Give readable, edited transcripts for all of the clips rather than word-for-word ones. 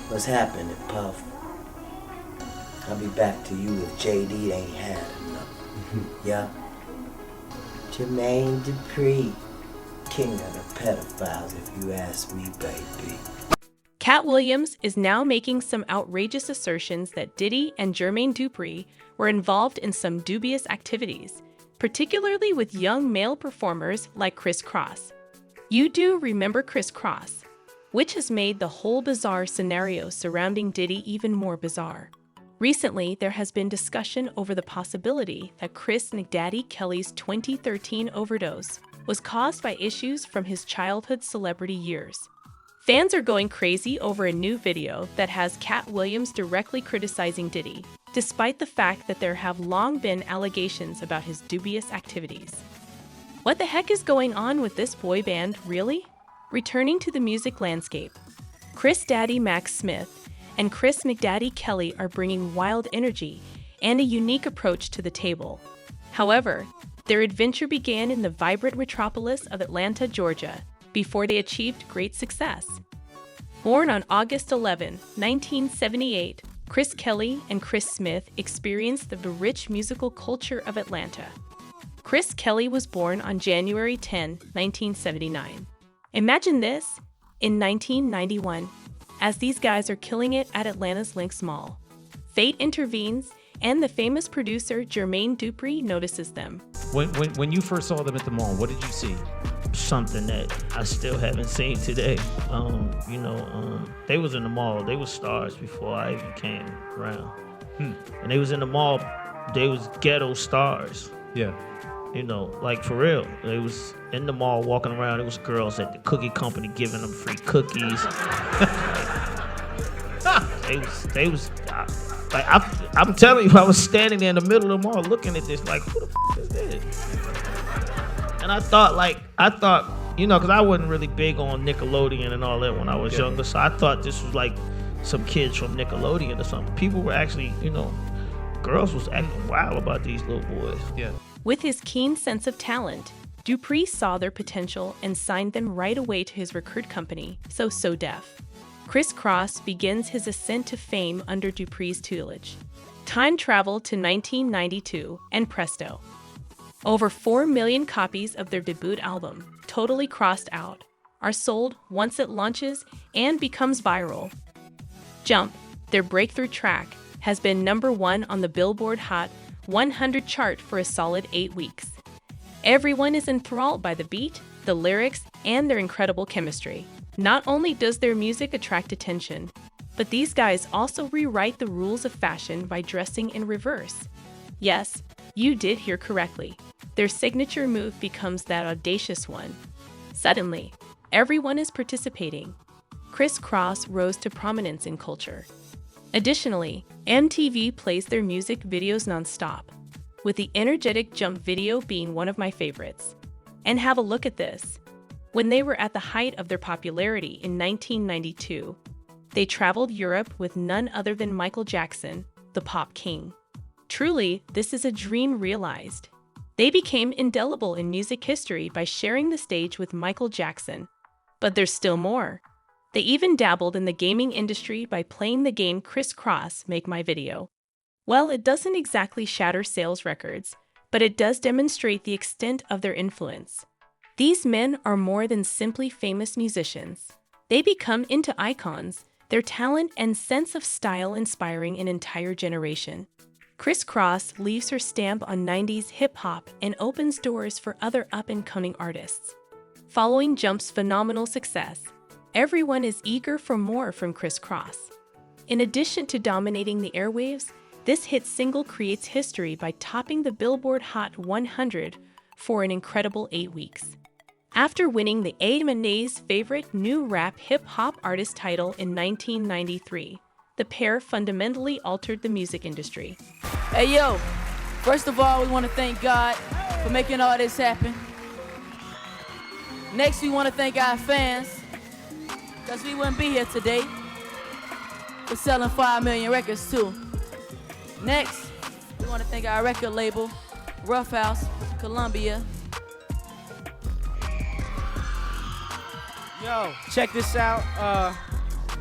What's happening, Puff? I'll be back to you if JD ain't had enough. Yeah. Jermaine Dupri, king of the pedophiles, if you ask me, baby. Katt Williams is now making some outrageous assertions that Diddy and Jermaine Dupri were involved in some dubious activities, particularly with young male performers like Kris Kross. You do remember Kris Kross, which has made the whole bizarre scenario surrounding Diddy even more bizarre. Recently, there has been discussion over the possibility that Chris McDaddy Kelly's 2013 overdose was caused by issues from his childhood celebrity years. Fans are going crazy over a new video that has Katt Williams directly criticizing Diddy, despite the fact that there have long been allegations about his dubious activities. What the heck is going on with this boy band, really? Returning to the music landscape, Chris Daddy Max Smith and Chris McDaddy Kelly are bringing wild energy and a unique approach to the table. However, their adventure began in the vibrant metropolis of Atlanta, Georgia, before they achieved great success. Born on August 11, 1978, Chris Kelly and Chris Smith experienced the rich musical culture of Atlanta. Chris Kelly was born on January 10, 1979. Imagine this, in 1991, as these guys are killing it at Atlanta's Lynx Mall. Fate intervenes, and the famous producer Jermaine Dupri notices them. When you first saw them at the mall, what did you see? Something that I still haven't seen today. They was in the mall. They was stars before I even came around. And they was in the mall. They was ghetto stars. Yeah. Like for real. They was in the mall walking around. It was girls at the cookie company giving them free cookies. I'm telling you, I was standing there in the middle of the mall looking at this like, who the f*** is this? And I thought, because I wasn't really big on Nickelodeon and all that when I was younger, so I thought this was like some kids from Nickelodeon or something. People were actually, girls was acting wild about these little boys. Yeah. With his keen sense of talent, Dupri saw their potential and signed them right away to his record company, So Def. Kris Kross begins his ascent to fame under Dupri's tutelage. Time travel to 1992, and presto. Over 4 million copies of their debut album, Totally Crossed Out, are sold once it launches and becomes viral. Jump, their breakthrough track, has been #1 on the Billboard Hot 100 chart for a solid 8 weeks. Everyone is enthralled by the beat, the lyrics, and their incredible chemistry. Not only does their music attract attention, but these guys also rewrite the rules of fashion by dressing in reverse. Yes, you did hear correctly. Their signature move becomes that audacious one. Suddenly, everyone is participating. Kris Kross rose to prominence in culture. Additionally, MTV plays their music videos nonstop, with the energetic Jump video being one of my favorites. And have a look at this. When they were at the height of their popularity in 1992, they traveled Europe with none other than Michael Jackson, the pop king. Truly, this is a dream realized. They became indelible in music history by sharing the stage with Michael Jackson. But there's still more. They even dabbled in the gaming industry by playing the game Kris Kross Make My Video. Well, it doesn't exactly shatter sales records, but it does demonstrate the extent of their influence. These men are more than simply famous musicians. They become into icons, their talent and sense of style inspiring an entire generation. Kris Kross leaves her stamp on 90s hip-hop and opens doors for other up-and-coming artists. Following Jump's phenomenal success, everyone is eager for more from Kris Kross. In addition to dominating the airwaves, this hit single creates history by topping the Billboard Hot 100 for an incredible 8 weeks. After winning the A&E's favorite new rap hip-hop artist title in 1993, the pair fundamentally altered the music industry. Hey yo, first of all, we want to thank God for making all this happen. Next, we want to thank our fans, because we wouldn't be here today. We're selling 5 million records too. Next, we want to thank our record label, Rough House, Columbia. Yo, check this out.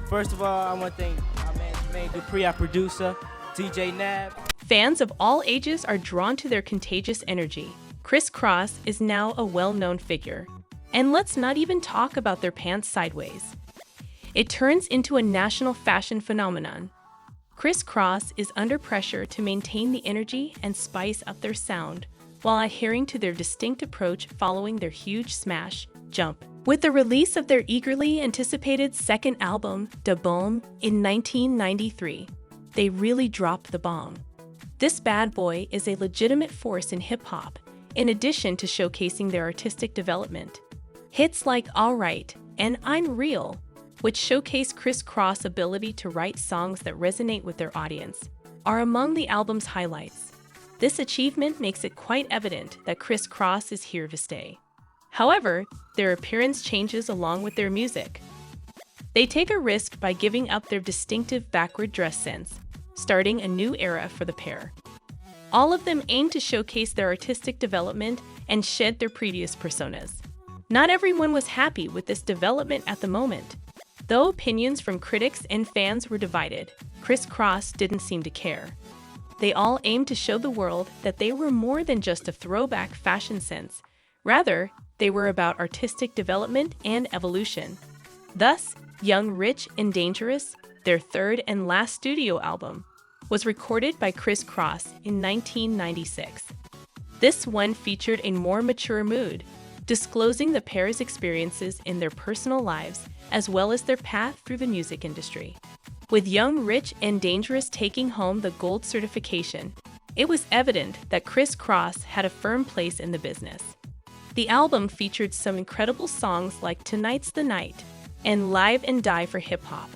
First of all, I want to thank my man Jermaine Dupri, our producer, DJ Nab. Fans of all ages are drawn to their contagious energy. Criss Cross is now a well-known figure. And let's not even talk about their pants sideways. It turns into a national fashion phenomenon. Criss Cross is under pressure to maintain the energy and spice up their sound while adhering to their distinct approach following their huge smash, Jump. With the release of their eagerly anticipated second album, Da Bomb, in 1993, they really dropped the bomb. This bad boy is a legitimate force in hip-hop, in addition to showcasing their artistic development. Hits like Alright and I'm Real, which showcase Criss Cross' ability to write songs that resonate with their audience, are among the album's highlights. This achievement makes it quite evident that Criss Cross is here to stay. However, their appearance changes along with their music. They take a risk by giving up their distinctive backward dress sense, starting a new era for the pair. All of them aim to showcase their artistic development and shed their previous personas. Not everyone was happy with this development at the moment. Though opinions from critics and fans were divided, Criss Cross didn't seem to care. They all aimed to show the world that they were more than just a throwback fashion sense. Rather, they were about artistic development and evolution. Thus, Young, Rich, and Dangerous, their third and last studio album, was recorded by Criss Cross in 1996. This one featured a more mature mood, disclosing the pair's experiences in their personal lives as well as their path through the music industry. With Young, Rich, and Dangerous taking home the gold certification, it was evident that Criss Cross had a firm place in the business. The album featured some incredible songs like Tonight's the Night and Live and Die for Hip Hop,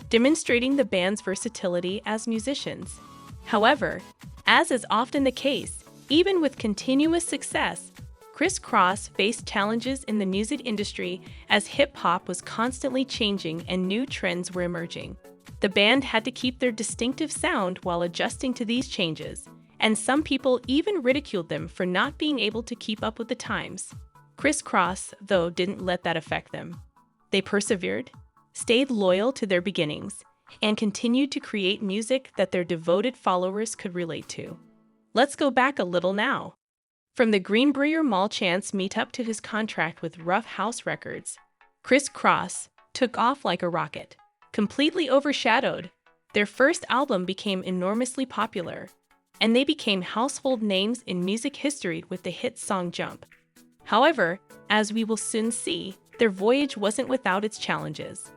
demonstrating the band's versatility as musicians. However, as is often the case, even with continuous success, Criss Cross faced challenges in the music industry as hip-hop was constantly changing and new trends were emerging. The band had to keep their distinctive sound while adjusting to these changes, and some people even ridiculed them for not being able to keep up with the times. Criss Cross, though, didn't let that affect them. They persevered, stayed loyal to their beginnings, and continued to create music that their devoted followers could relate to. Let's go back a little now. From the Greenbrier Mall Chance meetup to his contract with Rough House Records, Criss Cross took off like a rocket. Completely overshadowed, their first album became enormously popular, and they became household names in music history with the hit song Jump. However, as we will soon see, their voyage wasn't without its challenges.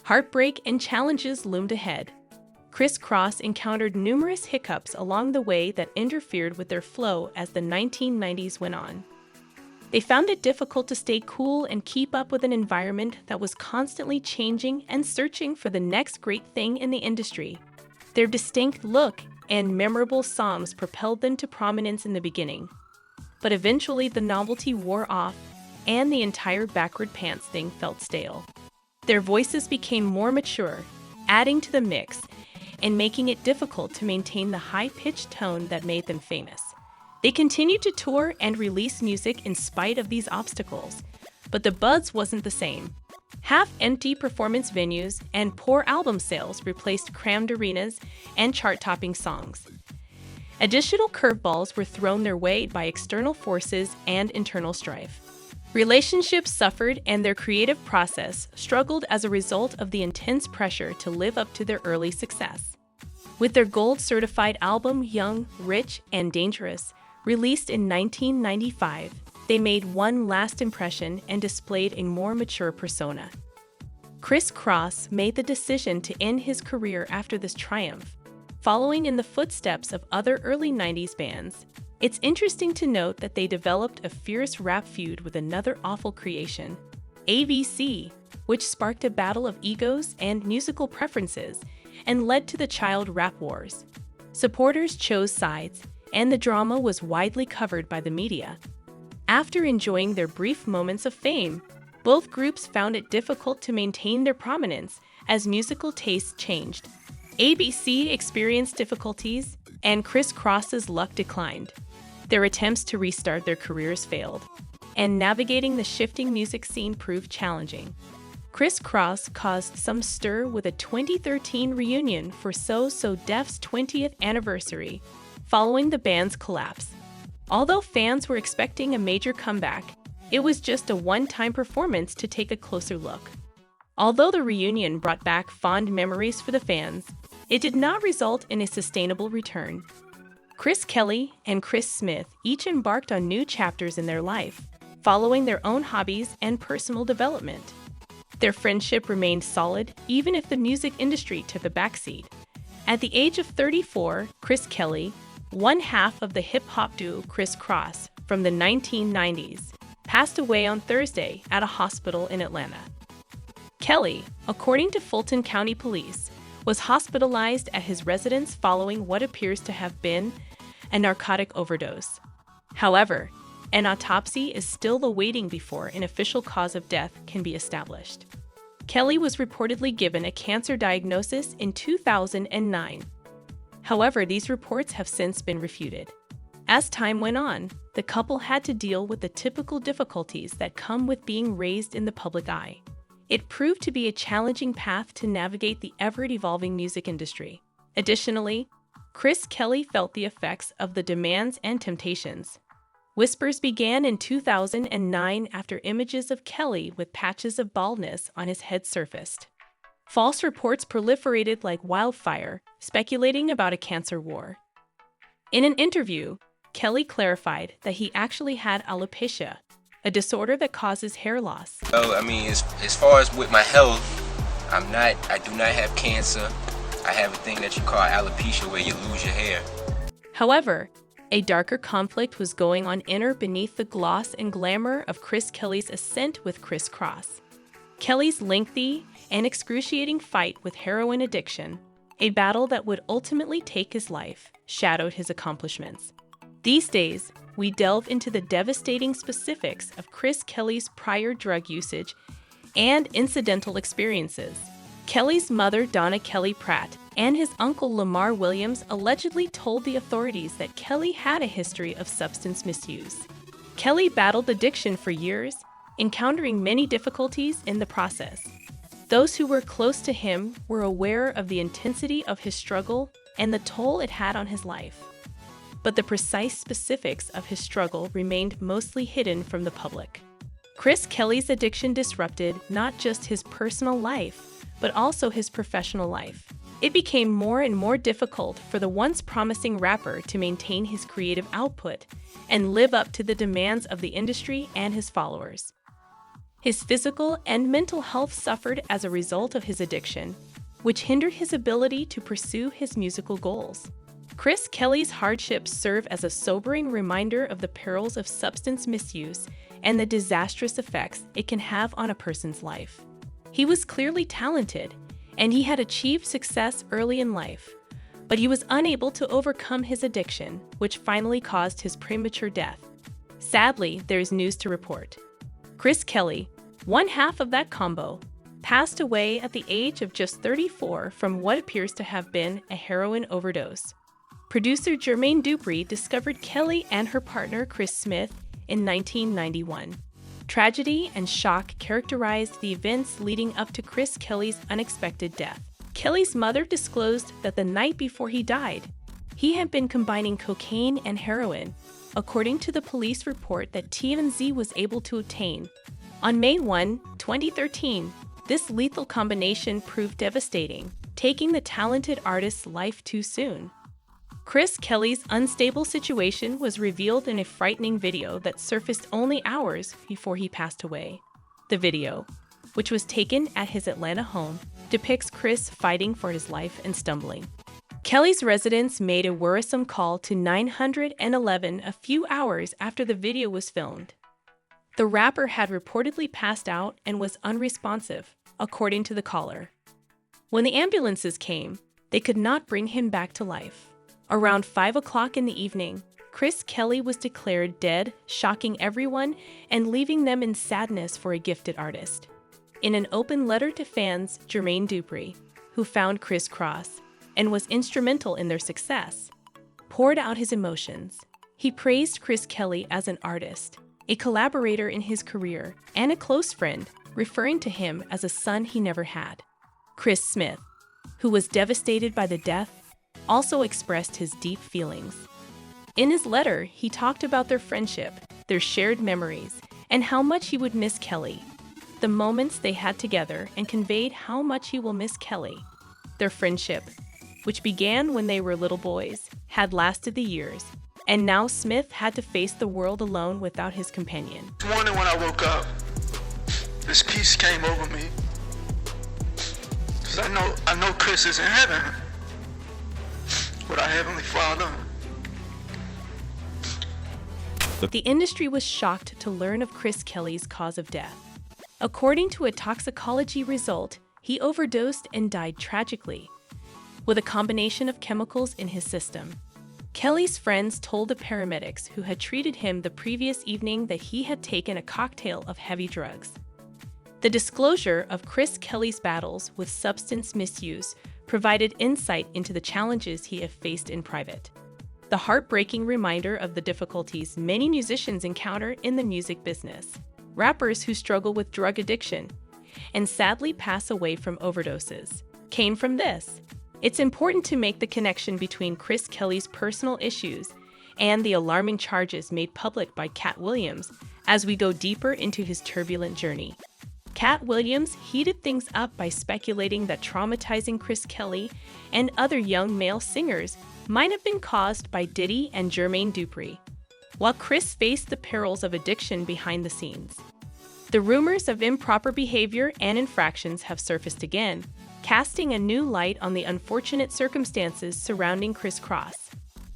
Heartbreak and challenges loomed ahead. Criss Cross encountered numerous hiccups along the way that interfered with their flow as the 1990s went on. They found it difficult to stay cool and keep up with an environment that was constantly changing and searching for the next great thing in the industry. Their distinct look and memorable songs propelled them to prominence in the beginning. But eventually the novelty wore off, and the entire backward pants thing felt stale. Their voices became more mature, adding to the mix and making it difficult to maintain the high-pitched tone that made them famous. They continued to tour and release music in spite of these obstacles, but the buzz wasn't the same. Half-empty performance venues and poor album sales replaced crammed arenas and chart-topping songs. Additional curveballs were thrown their way by external forces and internal strife. Relationships suffered and their creative process struggled as a result of the intense pressure to live up to their early success. With their gold-certified album Young, Rich, and Dangerous, released in 1995, they made one last impression and displayed a more mature persona. Criss Cross made the decision to end his career after this triumph, following in the footsteps of other early 90s bands. It's interesting to note that they developed a fierce rap feud with another awful creation, ABC, which sparked a battle of egos and musical preferences and led to the child rap wars. Supporters chose sides, and the drama was widely covered by the media. After enjoying their brief moments of fame, both groups found it difficult to maintain their prominence as musical tastes changed. ABC experienced difficulties, and Criss Cross's luck declined. Their attempts to restart their careers failed, and navigating the shifting music scene proved challenging. Kris Kross caused some stir with a 2013 reunion for So Def's 20th anniversary, following the band's collapse. Although fans were expecting a major comeback, it was just a one-time performance to take a closer look. Although the reunion brought back fond memories for the fans, it did not result in a sustainable return. Chris Kelly and Chris Smith each embarked on new chapters in their life, following their own hobbies and personal development. Their friendship remained solid even if the music industry took a backseat. At the age of 34, Chris Kelly, one half of the hip-hop duo Kris Kross from the 1990s, passed away on Thursday at a hospital in Atlanta. Kelly, according to Fulton County Police, was hospitalized at his residence following what appears to have been a narcotic overdose. However, an autopsy is still awaiting before an official cause of death can be established. Kelly was reportedly given a cancer diagnosis in 2009. However, these reports have since been refuted. As time went on, the couple had to deal with the typical difficulties that come with being raised in the public eye. It proved to be a challenging path to navigate the ever-evolving music industry. Additionally, Chris Kelly felt the effects of the demands and temptations. Whispers began in 2009 after images of Kelly with patches of baldness on his head surfaced. False reports proliferated like wildfire, speculating about a cancer war. In an interview, Kelly clarified that he actually had alopecia, a disorder that causes hair loss. Well, I mean, as far as with my health, I do not have cancer. I have a thing that you call alopecia where you lose your hair. However, a darker conflict was going on beneath the gloss and glamour of Chris Kelly's ascent with Kris Kross. Kelly's lengthy and excruciating fight with heroin addiction, a battle that would ultimately take his life, shadowed his accomplishments. These days, we delve into the devastating specifics of Chris Kelly's prior drug usage and incidental experiences. Kelly's mother, Donna Kelly Pratt, and his uncle, Lamar Williams, allegedly told the authorities that Kelly had a history of substance misuse. Kelly battled addiction for years, encountering many difficulties in the process. Those who were close to him were aware of the intensity of his struggle and the toll it had on his life. But the precise specifics of his struggle remained mostly hidden from the public. Chris Kelly's addiction disrupted not just his personal life, but also his professional life. It became more and more difficult for the once promising rapper to maintain his creative output and live up to the demands of the industry and his followers. His physical and mental health suffered as a result of his addiction, which hindered his ability to pursue his musical goals. Chris Kelly's hardships serve as a sobering reminder of the perils of substance misuse and the disastrous effects it can have on a person's life. He was clearly talented, and he had achieved success early in life, but he was unable to overcome his addiction, which finally caused his premature death. Sadly, there is news to report. Chris Kelly, one half of that combo, passed away at the age of just 34 from what appears to have been a heroin overdose. Producer Jermaine Dupri discovered Kelly and her partner Chris Smith in 1991. Tragedy and shock characterized the events leading up to Chris Kelly's unexpected death. Kelly's mother disclosed that the night before he died, he had been combining cocaine and heroin, according to the police report that TMZ was able to obtain. On May 1, 2013, this lethal combination proved devastating, taking the talented artist's life too soon. Chris Kelly's unstable situation was revealed in a frightening video that surfaced only hours before he passed away. The video, which was taken at his Atlanta home, depicts Chris fighting for his life and stumbling. Kelly's residents made a worrisome call to 911 a few hours after the video was filmed. The rapper had reportedly passed out and was unresponsive, according to the caller. When the ambulances came, they could not bring him back to life. Around 5 o'clock in the evening, Chris Kelly was declared dead, shocking everyone and leaving them in sadness for a gifted artist. In an open letter to fans, Jermaine Dupri, who found Kris Kross and was instrumental in their success, poured out his emotions. He praised Chris Kelly as an artist, a collaborator in his career, and a close friend, referring to him as a son he never had. Chris Smith, who was devastated by the death, also expressed his deep feelings. In his letter, he talked about their friendship, their shared memories, and how much he would miss Kelly, the moments they had together, and conveyed how much he will miss Kelly. Their friendship, which began when they were little boys, had lasted the years, and now Smith had to face the world alone without his companion. This morning when I woke up, this peace came over me. Because I know Chris is in heaven with our Heavenly Father. The industry was shocked to learn of Chris Kelly's cause of death. According to a toxicology result, he overdosed and died tragically, with a combination of chemicals in his system. Kelly's friends told the paramedics who had treated him the previous evening that he had taken a cocktail of heavy drugs. The disclosure of Chris Kelly's battles with substance misuse provided insight into the challenges he had faced in private. The heartbreaking reminder of the difficulties many musicians encounter in the music business. Rappers who struggle with drug addiction and sadly pass away from overdoses came from this. It's important to make the connection between Chris Kelly's personal issues and the alarming charges made public by Katt Williams as we go deeper into his turbulent journey. Katt Williams heated things up by speculating that traumatizing Chris Kelly and other young male singers might have been caused by Diddy and Jermaine Dupri, while Chris faced the perils of addiction behind the scenes. The rumors of improper behavior and infractions have surfaced again, casting a new light on the unfortunate circumstances surrounding Chris Cross.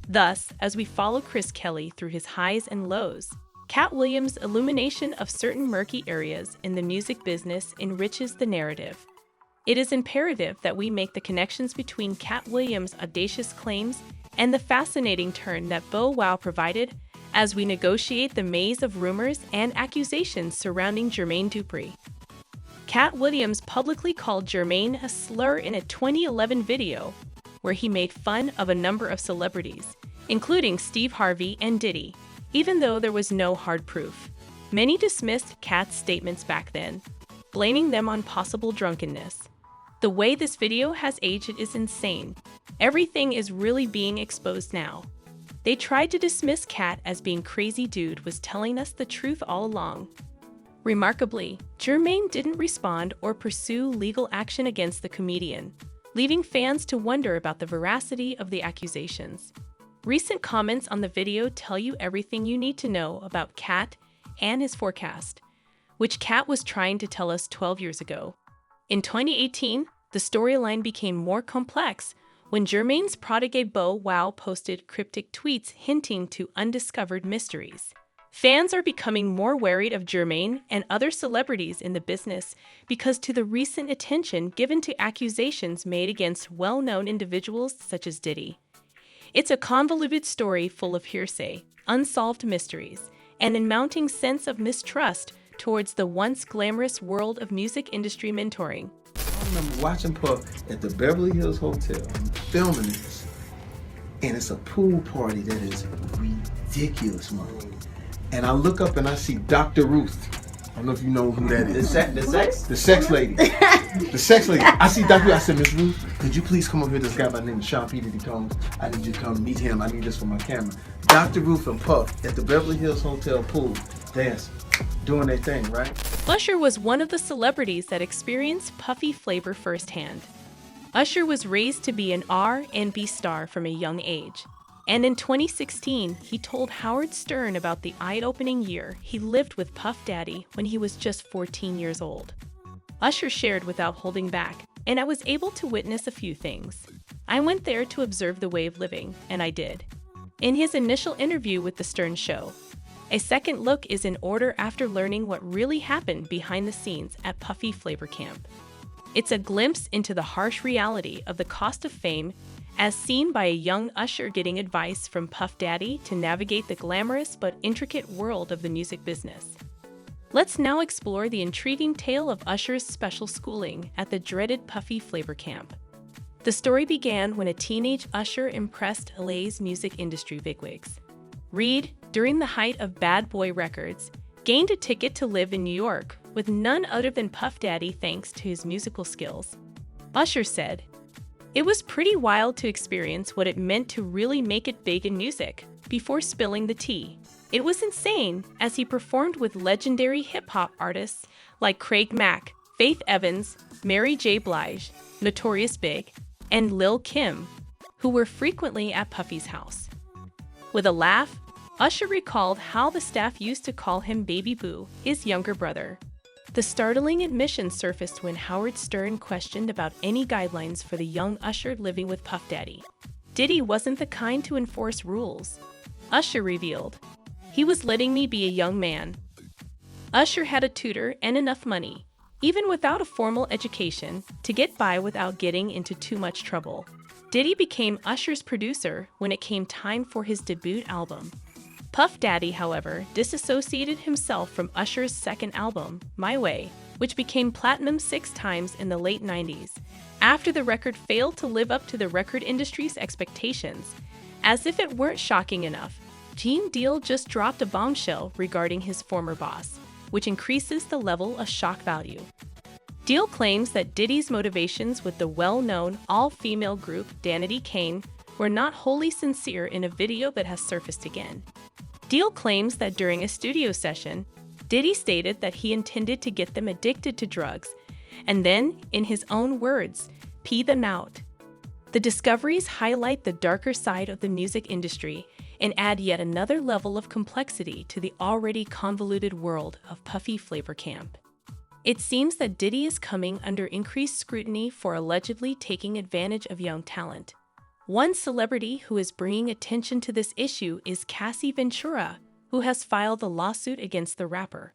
Thus, as we follow Chris Kelly through his highs and lows, Katt Williams' illumination of certain murky areas in the music business enriches the narrative. It is imperative that we make the connections between Katt Williams' audacious claims and the fascinating turn that Bow Wow provided as we negotiate the maze of rumors and accusations surrounding Jermaine Dupri. Katt Williams publicly called Jermaine a slur in a 2011 video where he made fun of a number of celebrities, including Steve Harvey and Diddy, even though there was no hard proof. Many dismissed Katt's statements back then, blaming them on possible drunkenness. The way this video has aged is insane. Everything is really being exposed now. They tried to dismiss Katt as being crazy dude was telling us the truth all along. Remarkably, Jermaine didn't respond or pursue legal action against the comedian, leaving fans to wonder about the veracity of the accusations. Recent comments on the video tell you everything you need to know about Katt and his forecast, which Katt was trying to tell us 12 years ago. In 2018, the storyline became more complex when Jermaine's protege Bow Wow posted cryptic tweets hinting to undiscovered mysteries. Fans are becoming more wary of Jermaine and other celebrities in the business because to the recent attention given to accusations made against well-known individuals such as Diddy. It's a convoluted story full of hearsay, unsolved mysteries, and a mounting sense of mistrust towards the once glamorous world of music industry mentoring. I remember watching Puff at the Beverly Hills Hotel, filming this, and it's a pool party that is ridiculous, man. And I look up and I see Dr. Ruth. I don't know if you know who that is. The sex lady. The sex lady. I see Dr. Ruth. I said, Miss Ruth, could you please come over here? This guy by the name of Sean P. Diddy Combs. I need you to come meet him. I need this for my camera. Dr. Ruth and Puff at the Beverly Hills Hotel pool, dancing, doing their thing, right? Usher was one of the celebrities that experienced Puffy flavor firsthand. Usher was raised to be an R&B star from a young age. And in 2016, he told Howard Stern about the eye-opening year he lived with Puff Daddy when he was just 14 years old. Usher shared without holding back, and I was able to witness a few things. I went there to observe the way of living, and I did. In his initial interview with The Stern Show, a second look is in order after learning what really happened behind the scenes at Puffy Flavor Camp. It's a glimpse into the harsh reality of the cost of fame as seen by a young Usher getting advice from Puff Daddy to navigate the glamorous but intricate world of the music business. Let's now explore the intriguing tale of Usher's special schooling at the dreaded Puffy Flavor Camp. The story began when a teenage Usher impressed LA's music industry bigwigs. Read, during the height of Bad Boy Records, gained a ticket to live in New York with none other than Puff Daddy thanks to his musical skills. Usher said, "It was pretty wild to experience what it meant to really make it big in music," before spilling the tea. "It was insane," as he performed with legendary hip-hop artists like Craig Mack, Faith Evans, Mary J. Blige, Notorious Big, and Lil' Kim, who were frequently at Puffy's house. With a laugh, Usher recalled how the staff used to call him Baby Boo, his younger brother. The startling admission surfaced when Howard Stern questioned about any guidelines for the young Usher living with Puff Daddy. Diddy wasn't the kind to enforce rules. Usher revealed, "He was letting me be a young man." Usher had a tutor and enough money, even without a formal education, to get by without getting into too much trouble. Diddy became Usher's producer when it came time for his debut album. Puff Daddy, however, disassociated himself from Usher's second album, My Way, which became platinum 6 times in the late 90s, after the record failed to live up to the record industry's expectations. As if it weren't shocking enough, Gene Deal just dropped a bombshell regarding his former boss, which increases the level of shock value. Deal claims that Diddy's motivations with the well-known all-female group Danity Kane were not wholly sincere in a video that has surfaced again. Deal claims that during a studio session, Diddy stated that he intended to get them addicted to drugs, and then, in his own words, pee them out. The discoveries highlight the darker side of the music industry and add yet another level of complexity to the already convoluted world of Puffy Flavor Camp. It seems that Diddy is coming under increased scrutiny for allegedly taking advantage of young talent. One celebrity who is bringing attention to this issue is Cassie Ventura, who has filed a lawsuit against the rapper.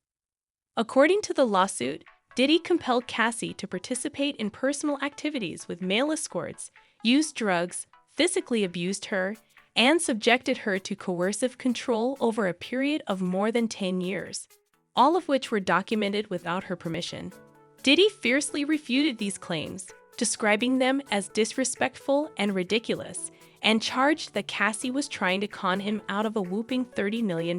According to the lawsuit, Diddy compelled Cassie to participate in personal activities with male escorts, used drugs, physically abused her, and subjected her to coercive control over a period of more than 10 years, all of which were documented without her permission. Diddy fiercely refuted these claims, describing them as disrespectful and ridiculous, and charged that Cassie was trying to con him out of a whopping $30 million.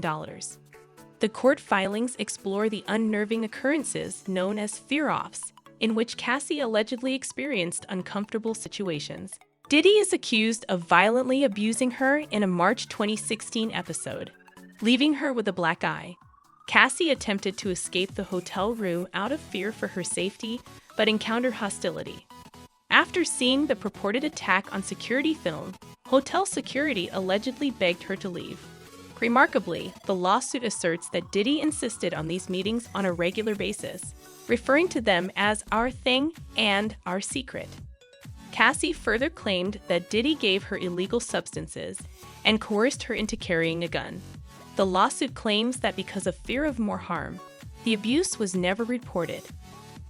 The court filings explore the unnerving occurrences known as fear-offs, in which Cassie allegedly experienced uncomfortable situations. Diddy is accused of violently abusing her in a March 2016 episode, leaving her with a black eye. Cassie attempted to escape the hotel room out of fear for her safety, but encountered hostility. After seeing the purported attack on security film, hotel security allegedly begged her to leave. Remarkably, the lawsuit asserts that Diddy insisted on these meetings on a regular basis, referring to them as our thing and our secret. Cassie further claimed that Diddy gave her illegal substances and coerced her into carrying a gun. The lawsuit claims that because of fear of more harm, the abuse was never reported.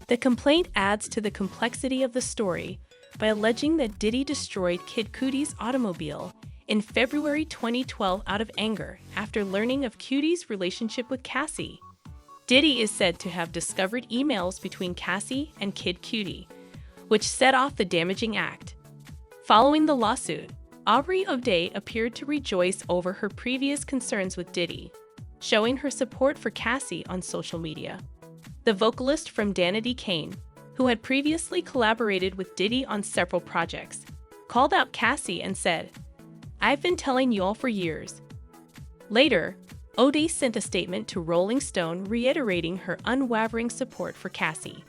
The complaint adds to the complexity of the story by alleging that Diddy destroyed Kid Cudi's automobile in February 2012 out of anger after learning of Cudi's relationship with Cassie. Diddy is said to have discovered emails between Cassie and Kid Cudi, which set off the damaging act. Following the lawsuit, Aubrey O'Day appeared to rejoice over her previous concerns with Diddy, showing her support for Cassie on social media. The vocalist from Danity Kane, who had previously collaborated with Diddy on several projects, called out Cassie and said, "I've been telling you all for years." Later, O'Day sent a statement to Rolling Stone reiterating her unwavering support for Cassie.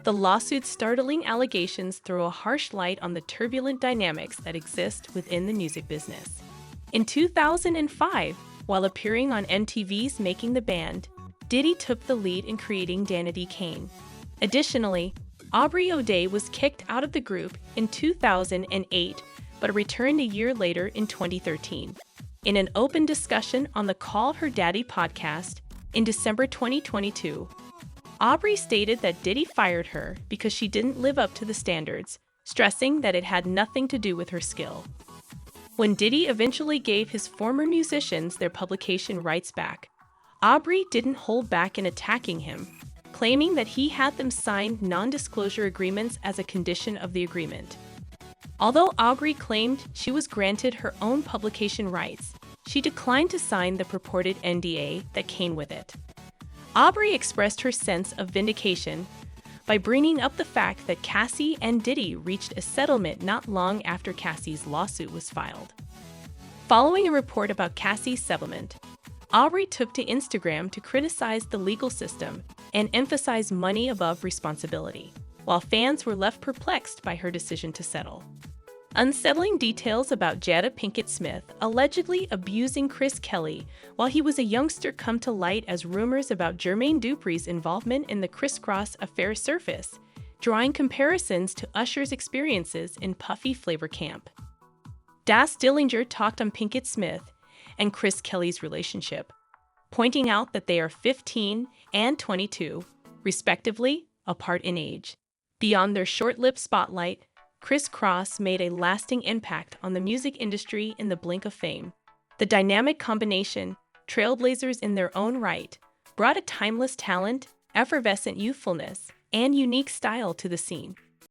The lawsuit's startling allegations throw a harsh light on the turbulent dynamics that exist within the music business. In 2005, while appearing on MTV's Making the Band, Diddy took the lead in creating Danity Kane. Additionally, Aubrey O'Day was kicked out of the group in 2008, but returned a year later in 2013. In an open discussion on the Call Her Daddy podcast in December 2022, Aubrey stated that Diddy fired her because she didn't live up to the standards, stressing that it had nothing to do with her skill. When Diddy eventually gave his former musicians their publication rights back, Aubrey didn't hold back in attacking him, claiming that he had them sign non-disclosure agreements as a condition of the agreement. Although Aubrey claimed she was granted her own publication rights, she declined to sign the purported NDA that came with it. Aubrey expressed her sense of vindication by bringing up the fact that Cassie and Diddy reached a settlement not long after Cassie's lawsuit was filed. Following a report about Cassie's settlement, Aubrey took to Instagram to criticize the legal system and emphasize money above responsibility, while fans were left perplexed by her decision to settle. Unsettling details about Jada Pinkett Smith allegedly abusing Chris Kelly while he was a youngster come to light as rumors about Jermaine Dupri's involvement in the crisscross affair surface, drawing comparisons to Usher's experiences in Puffy Flavor Camp. Das Dillinger talked on Pinkett Smith and Chris Kelly's relationship, pointing out that they are 15 and 22, respectively, apart in age. Beyond their short-lived spotlight, Kris Kross made a lasting impact on the music industry in the blink of fame. The dynamic combination, trailblazers in their own right, brought a timeless talent, effervescent youthfulness, and unique style to the scene.